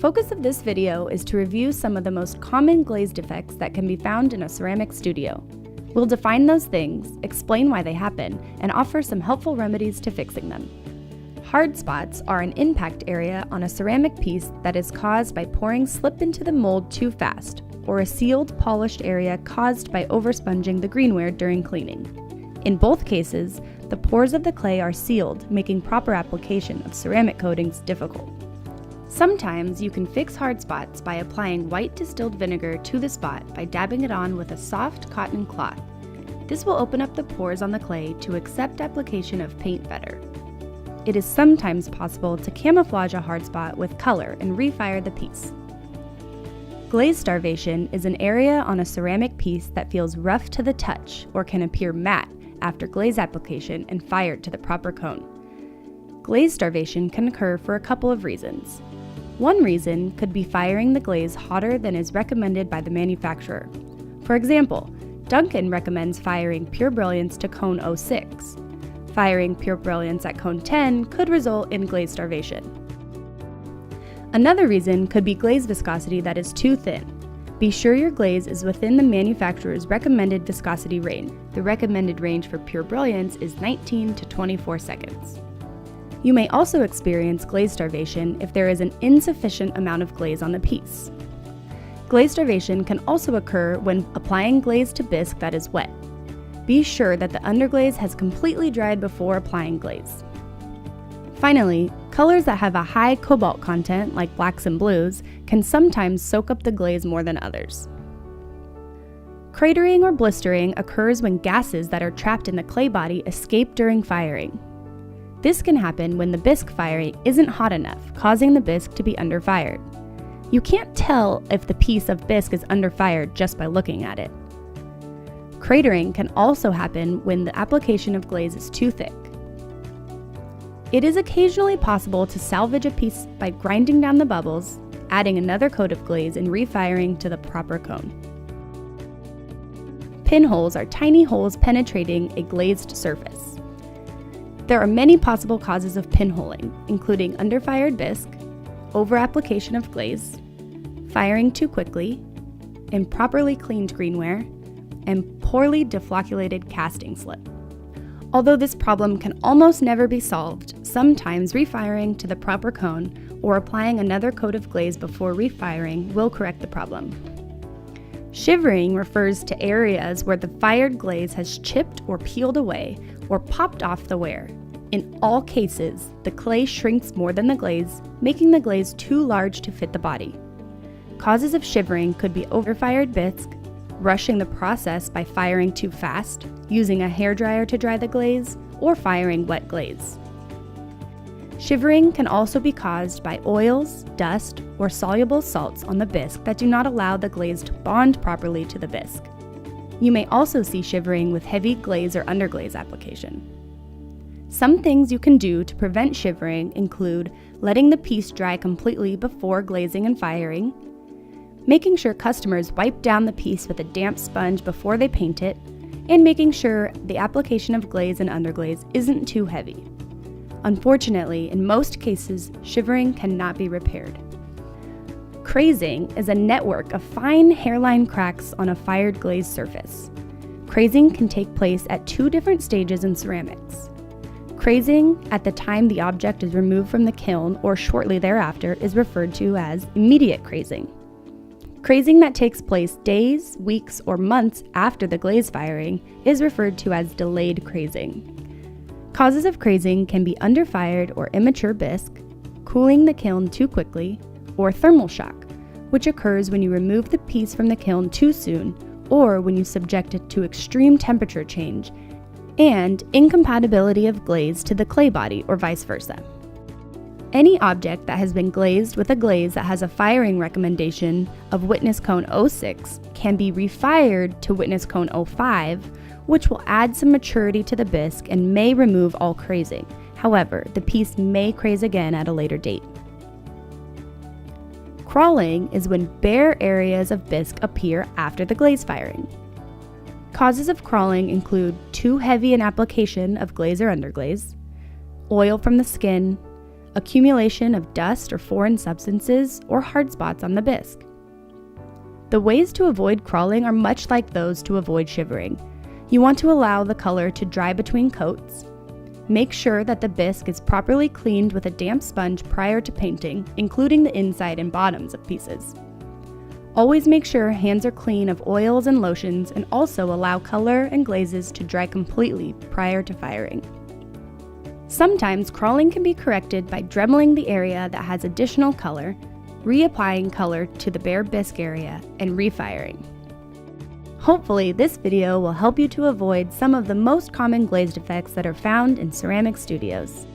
focus of this video is to review some of the most common glaze defects that can be found in a ceramic studio. We'll define those things, explain why they happen, and offer some helpful remedies to fixing them. Hard spots are an impact area on a ceramic piece that is caused by pouring slip into the mold too fast, or a sealed, polished area caused by oversponging the greenware during cleaning. In both cases, the pores of the clay are sealed, making proper application of ceramic coatings difficult. Sometimes you can fix hard spots by applying white distilled vinegar to the spot by dabbing it on with a soft cotton cloth. This will open up the pores on the clay to accept application of paint better. It is sometimes possible to camouflage a hard spot with color and refire the piece. Glaze starvation is an area on a ceramic piece that feels rough to the touch or can appear matte after glaze application and fired to the proper cone. Glaze starvation can occur for a couple of reasons. One reason could be firing the glaze hotter than is recommended by the manufacturer. For example, Duncan recommends firing Pure Brilliance to cone 06. Firing Pure Brilliance at cone 10 could result in glaze starvation. Another reason could be glaze viscosity that is too thin. Be sure your glaze is within the manufacturer's recommended viscosity range. The recommended range for Pure Brilliance is 19 to 24 seconds. You may also experience glaze starvation if there is an insufficient amount of glaze on the piece. Glaze starvation can also occur when applying glaze to bisque that is wet. Be sure that the underglaze has completely dried before applying glaze. Finally, colors that have a high cobalt content, like blacks and blues, can sometimes soak up the glaze more than others. Cratering or blistering occurs when gases that are trapped in the clay body escape during firing. This can happen when the bisque firing isn't hot enough, causing the bisque to be underfired. You can't tell if the piece of bisque is underfired just by looking at it. Cratering can also happen when the application of glaze is too thick. It is occasionally possible to salvage a piece by grinding down the bubbles, adding another coat of glaze, and refiring to the proper cone. Pinholes are tiny holes penetrating a glazed surface. There are many possible causes of pinholing, including underfired bisque, over-application of glaze, firing too quickly, improperly cleaned greenware, and poorly deflocculated casting slip. Although this problem can almost never be solved, sometimes refiring to the proper cone or applying another coat of glaze before refiring will correct the problem. Shivering refers to areas where the fired glaze has chipped or peeled away or popped off the ware. In all cases, the clay shrinks more than the glaze, making the glaze too large to fit the body. Causes of shivering could be overfired bisque, rushing the process by firing too fast, using a hairdryer to dry the glaze, or firing wet glaze. Shivering can also be caused by oils, dust, or soluble salts on the bisque that do not allow the glaze to bond properly to the bisque. You may also see shivering with heavy glaze or underglaze application. Some things you can do to prevent shivering include letting the piece dry completely before glazing and firing, making sure customers wipe down the piece with a damp sponge before they paint it, and making sure the application of glaze and underglaze isn't too heavy. Unfortunately, in most cases, shivering cannot be repaired. Crazing is a network of fine hairline cracks on a fired glaze surface. Crazing can take place at two different stages in ceramics. Crazing at the time the object is removed from the kiln or shortly thereafter is referred to as immediate crazing. Crazing that takes place days, weeks, or months after the glaze firing is referred to as delayed crazing. Causes of crazing can be underfired or immature bisque, cooling the kiln too quickly, or thermal shock, which occurs when you remove the piece from the kiln too soon or when you subject it to extreme temperature change, and incompatibility of glaze to the clay body or vice versa. Any object that has been glazed with a glaze that has a firing recommendation of witness cone 06 can be refired to witness cone 05, which will add some maturity to the bisque and may remove all crazing. However, the piece may craze again at a later date. Crawling is when bare areas of bisque appear after the glaze firing. Causes of crawling include too heavy an application of glaze or underglaze, oil from the skin, accumulation of dust or foreign substances, or hard spots on the bisque. The ways to avoid crawling are much like those to avoid shivering. You want to allow the color to dry between coats. Make sure that the bisque is properly cleaned with a damp sponge prior to painting, including the inside and bottoms of pieces. Always make sure hands are clean of oils and lotions, and also allow color and glazes to dry completely prior to firing. Sometimes crawling can be corrected by dremeling the area that has additional color, reapplying color to the bare bisque area, and refiring. Hopefully this video will help you to avoid some of the most common glaze defects that are found in ceramic studios.